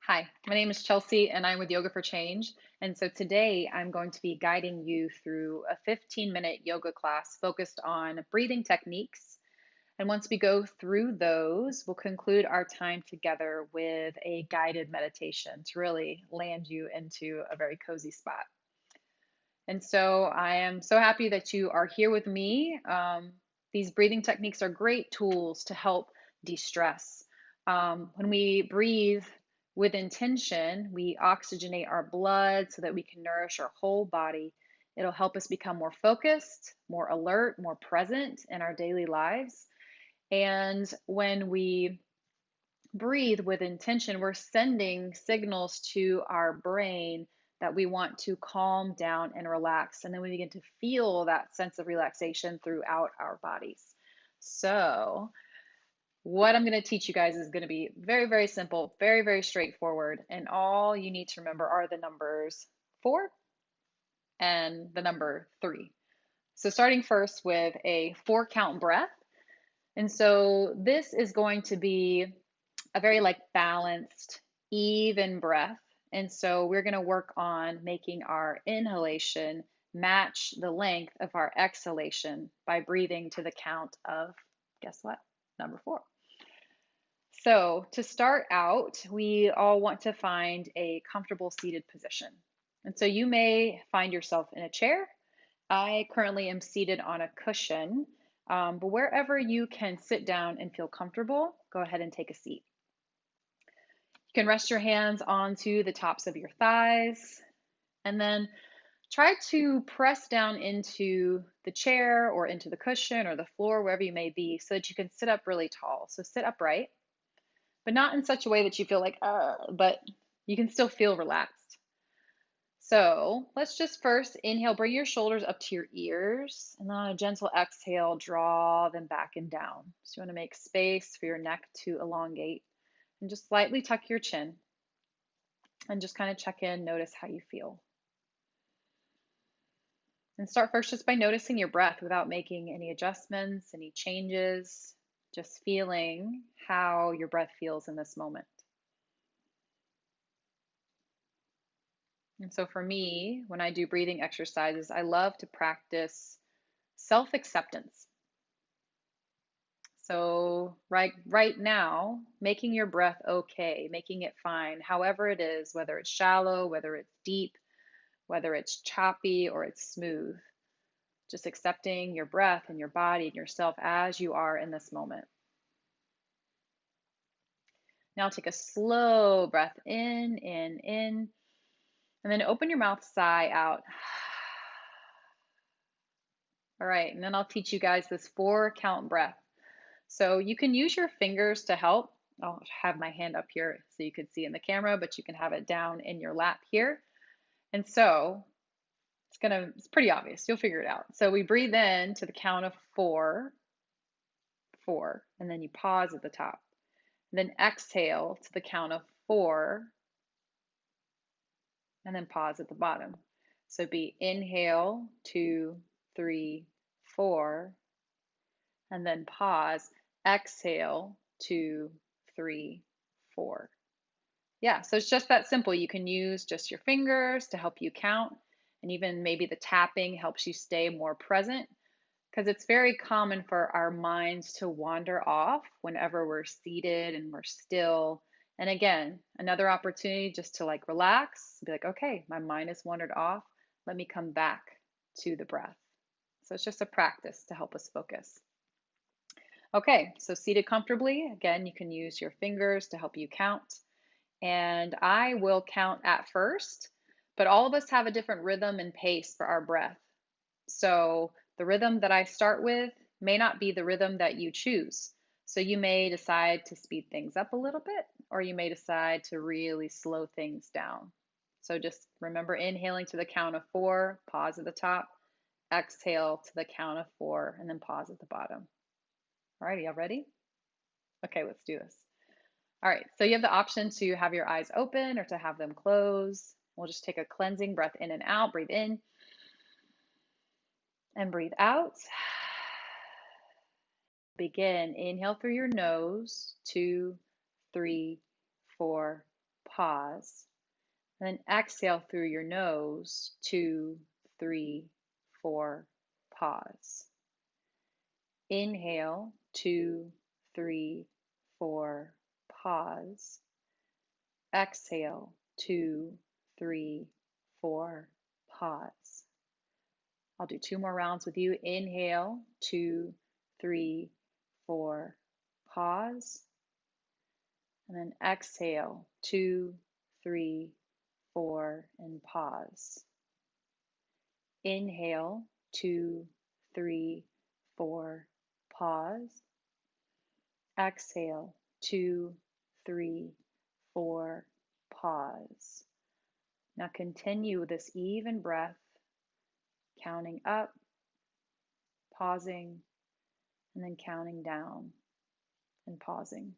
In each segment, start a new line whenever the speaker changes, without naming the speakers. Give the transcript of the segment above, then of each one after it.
Hi, my name is Chelsea and I'm with Yoga for Change. And so today I'm going to be guiding you through a 15-minute yoga class focused on breathing techniques. And once we go through those, we'll conclude our time together with a guided meditation to really land you into a very cozy spot. And so I am so happy that you are here with me. These breathing techniques are great tools to help de-stress. When we breathe with intention, we oxygenate our blood so that we can nourish our whole body. It'll help us become more focused, more alert, more present in our daily lives. And when we breathe with intention, we're sending signals to our brain that we want to calm down and relax. And then we begin to feel that sense of relaxation throughout our bodies. So, what I'm going to teach you guys is going to be very, very simple, very, very straightforward. And all you need to remember are the numbers 4 and the number 3. So, starting first with a 4 count breath. And so, this is going to be a very balanced, even breath. And so we're going to work on making our inhalation match the length of our exhalation by breathing to the count of, guess what? Number 4. So to start out, we all want to find a comfortable seated position. And so you may find yourself in a chair. I currently am seated on a cushion, but wherever you can sit down and feel comfortable, go ahead and take a seat. You can rest your hands onto the tops of your thighs and then try to press down into the chair or into the cushion or the floor, wherever you may be, so that you can sit up really tall. So sit upright, but not in such a way that you feel but you can still feel relaxed. So let's just first inhale, bring your shoulders up to your ears, and then on a gentle exhale, draw them back and down. So you want to make space for your neck to elongate and just slightly tuck your chin. And just kind of check in, notice how you feel. And start first just by noticing your breath without making any adjustments, any changes, just feeling how your breath feels in this moment. And so for me, when I do breathing exercises, I love to practice self-acceptance. So right now, making your breath okay, making it fine, however it is, whether it's shallow, whether it's deep, whether it's choppy or it's smooth. Just accepting your breath and your body and yourself as you are in this moment. Now take a slow breath in, and then open your mouth, sigh out. All right, and then I'll teach you guys this 4 count breath. So you can use your fingers to help. I'll have my hand up here so you can see in the camera, but you can have it down in your lap here. And so it's pretty obvious. You'll figure it out. So we breathe in to the count of 4, 4, and then you pause at the top. Then exhale to the count of 4, and then pause at the bottom. So be inhale, 2, 3, 4, and then pause, exhale, 2, 3, 4. Yeah, so it's just that simple. You can use just your fingers to help you count, and even maybe the tapping helps you stay more present, because it's very common for our minds to wander off whenever we're seated and we're still. And again, another opportunity just to relax, be like, okay, my mind has wandered off. Let me come back to the breath. So it's just a practice to help us focus. Okay, so seated comfortably, again, you can use your fingers to help you count. And I will count at first, but all of us have a different rhythm and pace for our breath. So the rhythm that I start with may not be the rhythm that you choose. So you may decide to speed things up a little bit, or you may decide to really slow things down. So just remember inhaling to the count of 4, pause at the top, exhale to the count of 4, and then pause at the bottom. All right, y'all ready? Okay, let's do this. All right, so you have the option to have your eyes open or to have them closed. We'll just take a cleansing breath in and out. Breathe in and breathe out. Begin. Inhale through your nose. 2, 3, 4. pause. And then exhale through your nose, 2, 3, 4, pause. Inhale, 2, 3, 4, pause. Exhale, 2, 3, 4, pause. I'll do 2 more rounds with you. Inhale, 2, 3, 4, pause. And then exhale, 2, 3, 4, and pause. Inhale, 2, 3, 4, pause. Exhale, 2, 3, 4, pause. Now continue this even breath, counting up, pausing, and then counting down and pausing.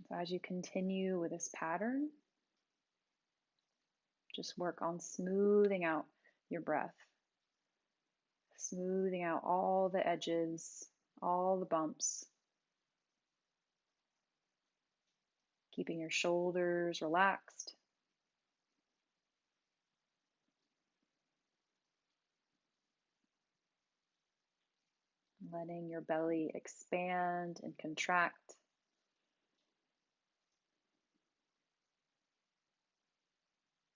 So as you continue with this pattern, just work on smoothing out your breath, smoothing out all the edges, all the bumps, keeping your shoulders relaxed. Letting your belly expand and contract.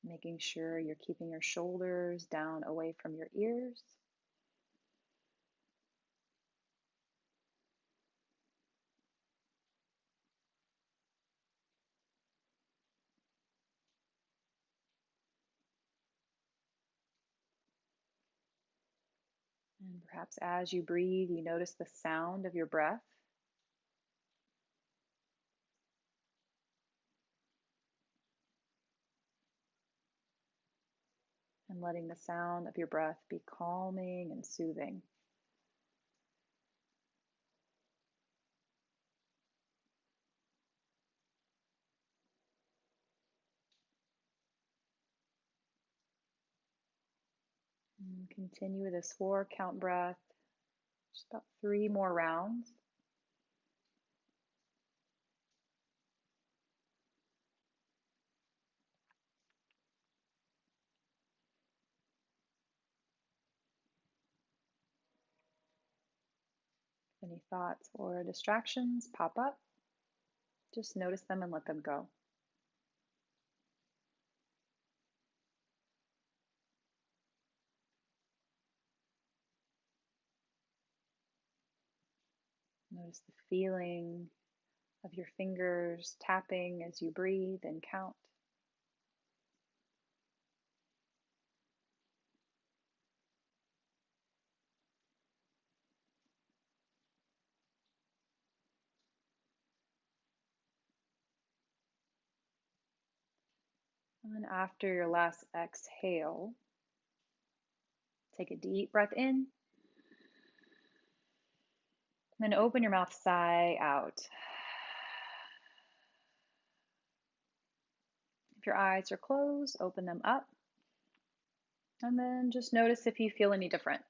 Making sure you're keeping your shoulders down away from your ears. And perhaps as you breathe, you notice the sound of your breath. And letting the sound of your breath be calming and soothing. And continue this 4 count breath, just about 3 more rounds. Any thoughts or distractions pop up, just notice them and let them go. Notice the feeling of your fingers tapping as you breathe and count. And after your last exhale, take a deep breath in. Then open your mouth, sigh out. If your eyes are closed, open them up. And then just notice if you feel any different.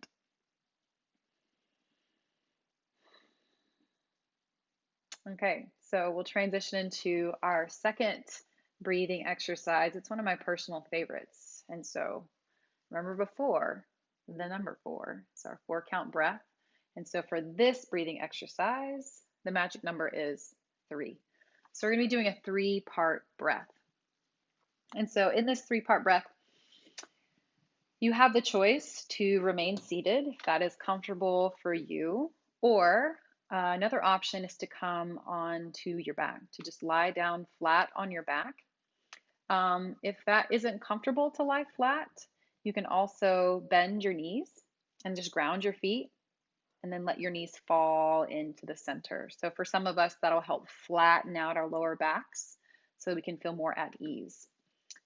Okay, so we'll transition into our second breathing exercise. It's one of my personal favorites. And so remember before, the number 4. It's our 4 count breath. And so for this breathing exercise, the magic number is 3. So we're going to be doing a 3-part breath. And so in this 3-part breath, you have the choice to remain seated if that is comfortable for you, or another option is to come onto your back, to just lie down flat on your back. If that isn't comfortable to lie flat, you can also bend your knees and just ground your feet and then let your knees fall into the center. So for some of us, that'll help flatten out our lower backs so we can feel more at ease.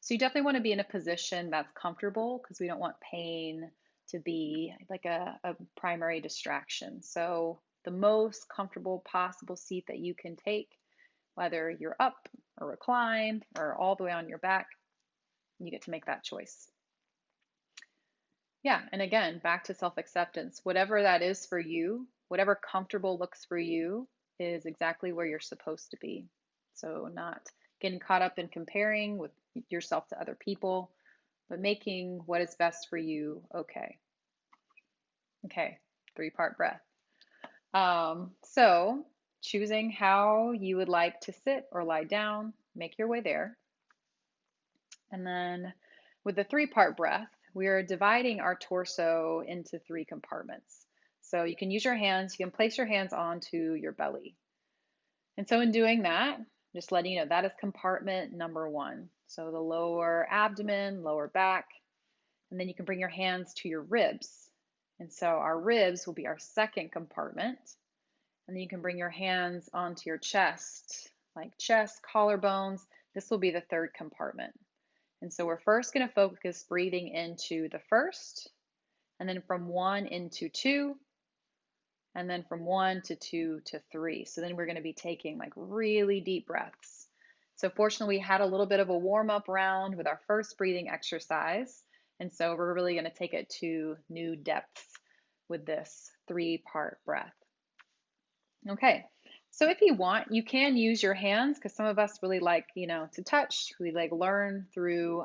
So you definitely want to be in a position that's comfortable because we don't want pain to be like a primary distraction. So the most comfortable possible seat that you can take, whether you're up or reclined or all the way on your back, you get to make that choice. Yeah, and again, back to self-acceptance. Whatever that is for you, whatever comfortable looks for you is exactly where you're supposed to be. So not getting caught up in comparing with yourself to other people, but making what is best for you okay. Okay, 3-part breath. So choosing how you would like to sit or lie down, make your way there. And then with the 3-part breath, we are dividing our torso into 3 compartments. So you can use your hands, you can place your hands onto your belly. And so in doing that, just letting you know that is compartment number 1. So the lower abdomen, lower back, and then you can bring your hands to your ribs. And so our ribs will be our 2nd compartment. And then you can bring your hands onto your chest, like chest, collarbones. This will be the 3rd compartment. And so we're first going to focus breathing into the 1st, and then from 1 into 2, and then from 1 to 2 to 3. So then we're going to be taking like really deep breaths. So fortunately, we had a little bit of a warm-up round with our first breathing exercise. And so we're really going to take it to new depths with this 3-part breath. Okay, so if you want, you can use your hands because some of us really like, to touch. We like learn through,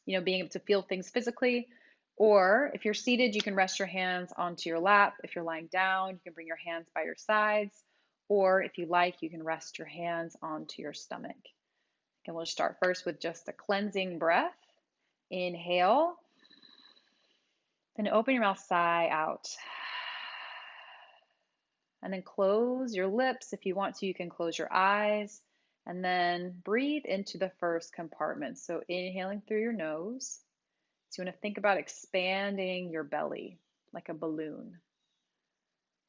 being able to feel things physically. Or if you're seated, you can rest your hands onto your lap. If you're lying down, you can bring your hands by your sides. Or if you like, you can rest your hands onto your stomach. And we'll start first with just a cleansing breath. Inhale, then open your mouth, sigh out. And then close your lips. If you want to, you can close your eyes. And then breathe into the 1st compartment. So inhaling through your nose. So you want to think about expanding your belly like a balloon.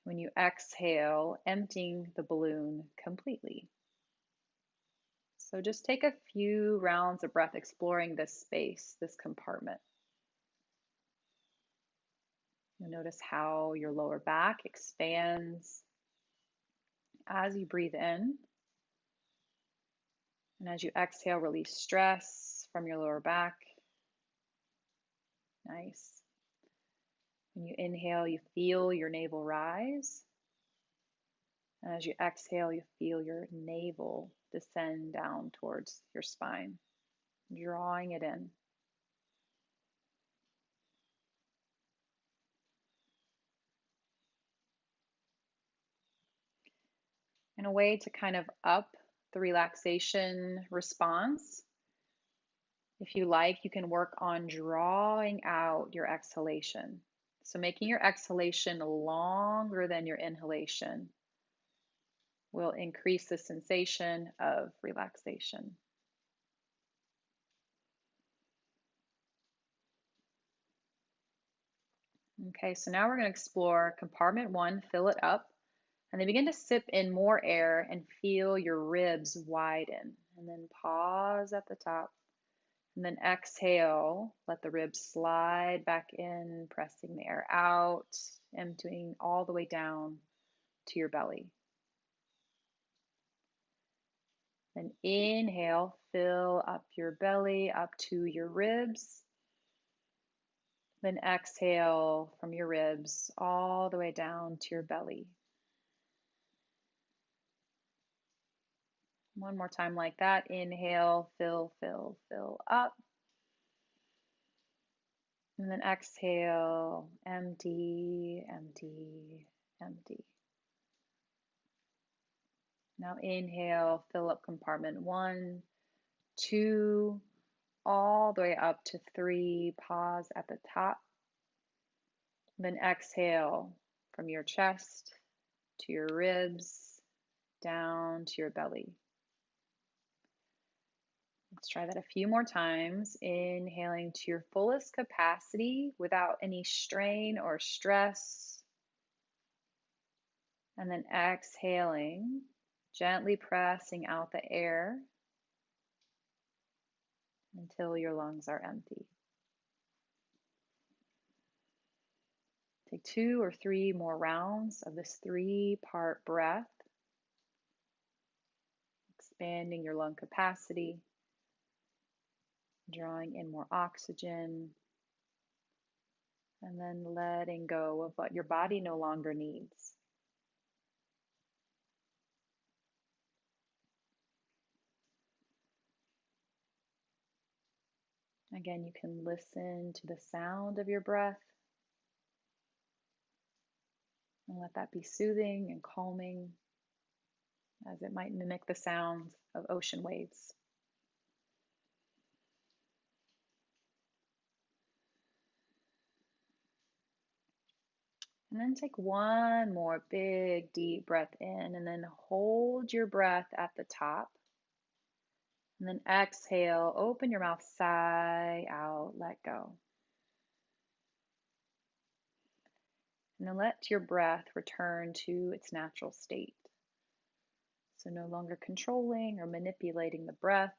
When you exhale, emptying the balloon completely. So just take a few rounds of breath exploring this space, this compartment. You'll notice how your lower back expands as you breathe in. And as you exhale, release stress from your lower back. Nice. When you inhale, you feel your navel rise. And as you exhale, you feel your navel descend down towards your spine, drawing it in. In a way to kind of up the relaxation response, if you like, you can work on drawing out your exhalation. So making your exhalation longer than your inhalation will increase the sensation of relaxation. Okay, so now we're going to explore compartment 1, fill it up, and then begin to sip in more air and feel your ribs widen. And then pause at the top, and then exhale, let the ribs slide back in, pressing the air out, emptying all the way down to your belly. Then inhale, fill up your belly up to your ribs. Then exhale from your ribs all the way down to your belly. One more time like that. Inhale, fill, fill, fill up. And then exhale, empty, empty, empty. Now inhale, fill up compartment 1, 2, all the way up to 3. Pause at the top. Then exhale from your chest to your ribs, down to your belly. Let's try that a few more times. Inhaling to your fullest capacity without any strain or stress. And then exhaling, gently pressing out the air until your lungs are empty. Take 2 or 3 more rounds of this 3-part breath, expanding your lung capacity, drawing in more oxygen, and then letting go of what your body no longer needs. Again, you can listen to the sound of your breath and let that be soothing and calming as it might mimic the sounds of ocean waves. And then take one more big, deep breath in, and then hold your breath at the top. And then exhale, open your mouth, sigh out, let go. And then let your breath return to its natural state. So no longer controlling or manipulating the breath,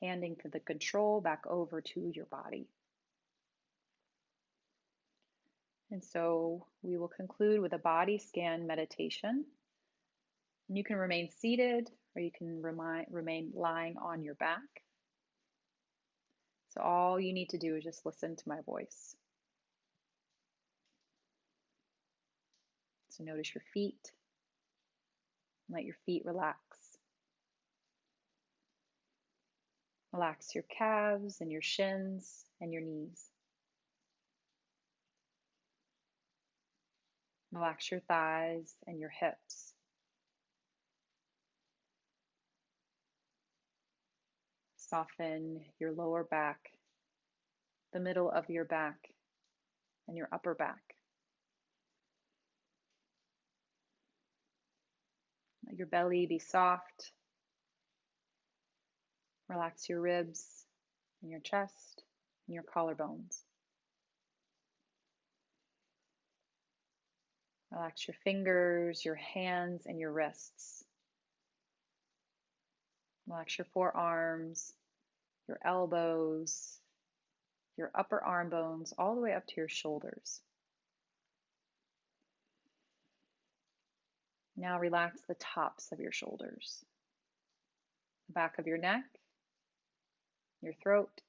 handing the control back over to your body. And so we will conclude with a body scan meditation. And you can remain seated or you can remain lying on your back. So all you need to do is just listen to my voice. So notice your feet. Let your feet relax. Relax your calves and your shins and your knees. Relax your thighs and your hips. Soften your lower back, the middle of your back, and your upper back. Let your belly be soft. Relax your ribs and your chest and your collarbones. Relax your fingers, your hands, and your wrists. Relax your forearms, your elbows, your upper arm bones, all the way up to your shoulders. Now relax the tops of your shoulders, the back of your neck, your throat.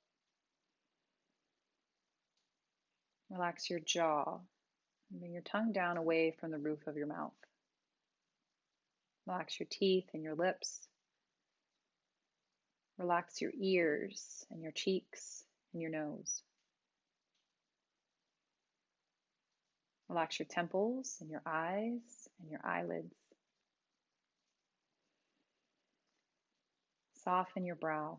Relax your jaw. And bring your tongue down away from the roof of your mouth. Relax your teeth and your lips. Relax your ears and your cheeks and your nose. Relax your temples and your eyes and your eyelids. Soften your brow.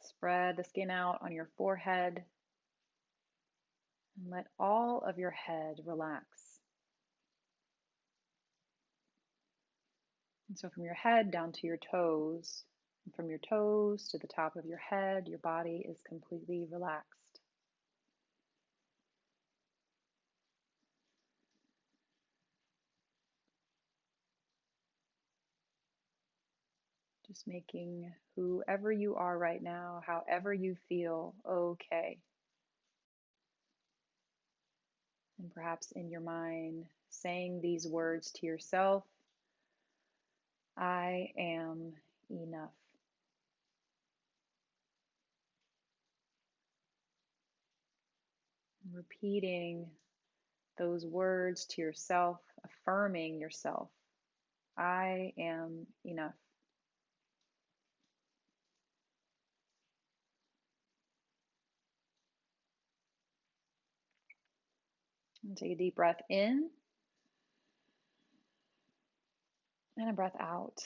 Spread the skin out on your forehead and let all of your head relax. And so from your head down to your toes, and from your toes to the top of your head, your body is completely relaxed. Just making whoever you are right now, however you feel, okay. And perhaps in your mind, saying these words to yourself: I am enough. Repeating those words to yourself, affirming yourself. I am enough. And take a deep breath in and a breath out.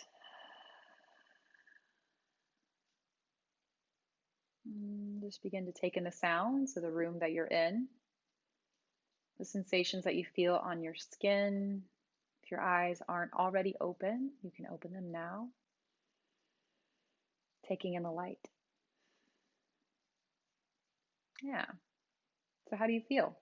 And just begin to take in the sounds of the room that you're in, the sensations that you feel on your skin. If your eyes aren't already open, you can open them now. Taking in the light. Yeah. So how do you feel?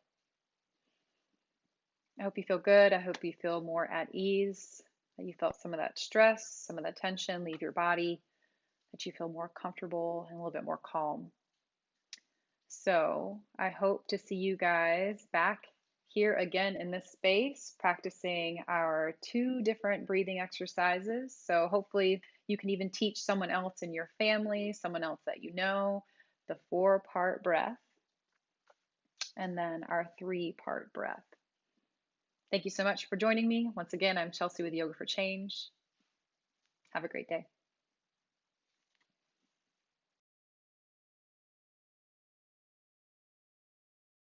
I hope you feel good. I hope you feel more at ease, that you felt some of that stress, some of that tension leave your body, that you feel more comfortable and a little bit more calm. So I hope to see you guys back here again in this space, practicing our 2 different breathing exercises. So hopefully you can even teach someone else in your family, someone else that you know, the 4-part breath, and then our 3-part breath. Thank you so much for joining me. Once again, I'm Chelsea with Yoga for Change. Have a great day.